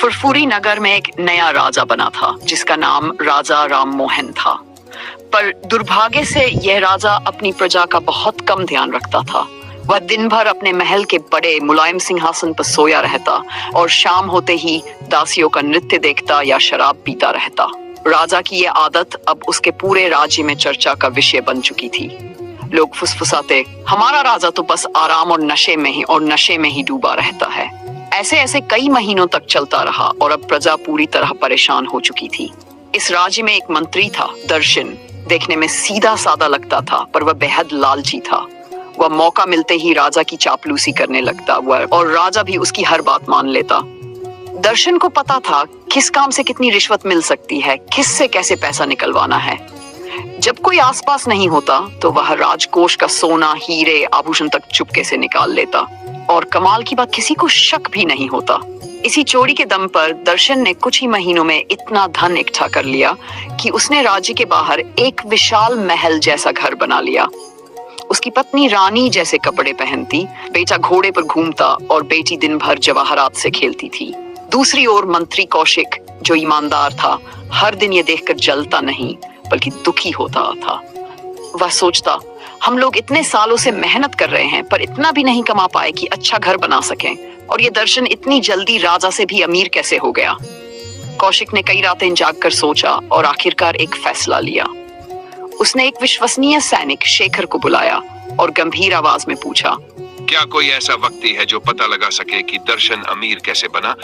फुरफुरी नगर में एक नया राजा बना था जिसका नाम राजा राम मोहन था। पर दुर्भाग्य से यह राजा अपनी प्रजा का बहुत कम ध्यान रखता था। वह दिन भर अपने महल के बड़े मुलायम सिंहासन पर सोया रहता और शाम होते ही दासियों का नृत्य देखता या शराब पीता रहता। राजा की यह आदत अब उसके पूरे राज्य में चर्चा का विषय बन चुकी थी। लोग फुसफुसाते, हमारा राजा तो बस आराम और नशे में ही डूबा रहता है। ऐसे ऐसे कई महीनों तक चलता रहा और अब प्रजा पूरी तरह परेशान हो चुकी थी। इस राज्य में एक मंत्री था, दर्शन। देखने में सीधा साधा लगता था, पर वह बेहद लालची था। वह मौका मिलते ही राजा की चापलूसी करने लगता और राजा भी उसकी हर बात मान लेता। दर्शन को पता था किस काम से कितनी रिश्वत मिल सकती है, किस से कैसे पैसा निकलवाना है। जब कोई आसपास नहीं होता तो वह राजकोष का सोना, हीरे, आभूषण तक चुपके से निकाल लेता और कमाल की बात, किसी को शक भी नहीं होता। इसी चोरी के दम पर दर्शन ने कुछ ही महीनों में इतना धन इकट्ठा कर लिया कि उसने राज्य के बाहर एक विशाल महल जैसा घर बना लिया। उसकी पत्नी रानी जैसे कपड़े पहनती, बेटा घोड़े पर घूमता और बेटी दिन भर जवाहरात से खेलती थी। दूसरी ओर मंत्री कौशिक, जो ईमानदार था, हर दिन ये देखकर जलता नहीं बल्कि दुखी होता था। वह सोचता, हम लोग इतने सालों से मेहनत कर रहे हैं पर इतना भी नहीं कमा पाए कि अच्छा घर बना सकें, और ये दर्शन इतनी जल्दी राजा से भी अमीर कैसे हो गया। कौशिक ने कई रातें जागकर सोचा और आखिरकार एक फैसला लिया। उसने एक विश्वसनीय सैनिक शेखर को बुलाया और गंभीर आवाज में पूछा, क्या कोई ऐसा व्यक्ति है जो पता लगा सके कि दर्शन अमीर कैसे बना?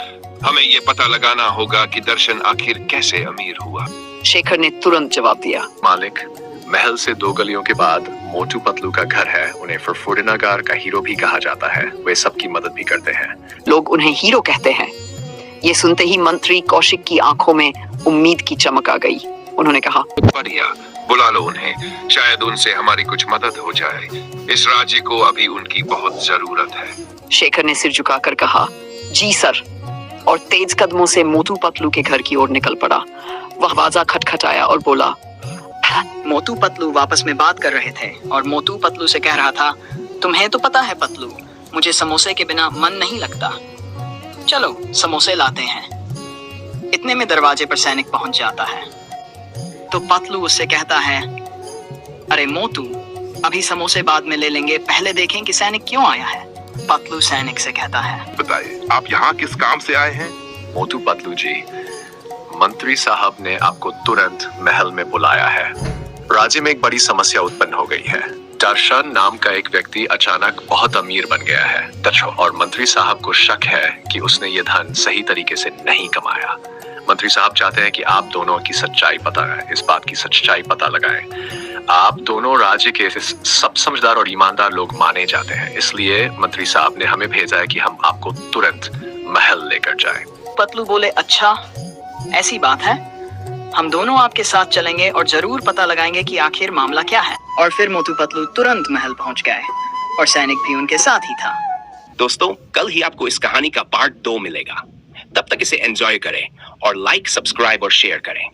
हमें ये पता लगाना होगा कि दर्शन आखिर कैसे अमीर हुआ। शेखर ने तुरंत जवाब दिया, मालिक, महल से 2 गलियों के बाद मोटू पतलू का घर है। उन्हें फुरफुरी नगर का हीरो भी कहा जाता है। वे सबकी मदद भी करते हैं। लोग उन्हें हीरो कहते हैं। ये सुनते ही मंत्री कौशिक की आंखों में उम्मीद की चमक आ गई। उन्होंने कहा, बढ़िया, बुला लो उन्हें, शायद उनसे हमारी कुछ मदद हो जाए। इस राज्य को अभी उनकी बहुत जरूरत है। शेखर ने सिर झुकाकर कहा, जी सर, और तेज कदमों से मोटू पतलू के घर की ओर निकल पड़ा। वह दरवाजा खटखटाया और बोला, मोटू पतलू वापस में बात कर रहे थे और मोटू पतलू से कह रहा था, तुम्हें तो पता है पतलू, मुझे समोसे के बिना मन नहीं लगता। चलो समोसे लाते हैं। इतने में दरवाजे पर सैनिक पहुंच जाता है तो पतलू उससे कहता है, अरे मोटू, अभी समोसे बाद में ले लेंगे, पहले देखें कि सैनिक क्यों आया है। पतलू सैनिक से कहता है, बताइए, आप यहाँ किस काम से आए हैं? मोटू पतलू जी, मंत्री साहब ने आपको तुरंत महल में बुलाया है। राज्य में एक बड़ी समस्या उत्पन्न हो गई है। दर्शन नाम का एक व्यक्ति अचानक बहुत अमीर बन गया है और मंत्री साहब को शक है कि उसने ये धन सही तरीके से नहीं कमाया। मंत्री साहब चाहते हैं कि आप दोनों की इस बात की सच्चाई पता लगाएं। आप दोनों राज्य के सब समझदार और ईमानदार लोग माने जाते हैं, इसलिए मंत्री साहब ने हमें भेजा है कि हम आपको तुरंत महल लेकर जाएं। पतलू बोले, अच्छा ऐसी बात है, हम दोनों आपके साथ चलेंगे और जरूर पता लगाएंगे कि आखिर मामला क्या है। और फिर मोटू पतलू तुरंत महल पहुंच गए और सैनिक भी उनके साथ ही था। दोस्तों, कल ही आपको इस कहानी का पार्ट 2 मिलेगा। तब तक इसे एंजॉय करें और लाइक, सब्सक्राइब और शेयर करें।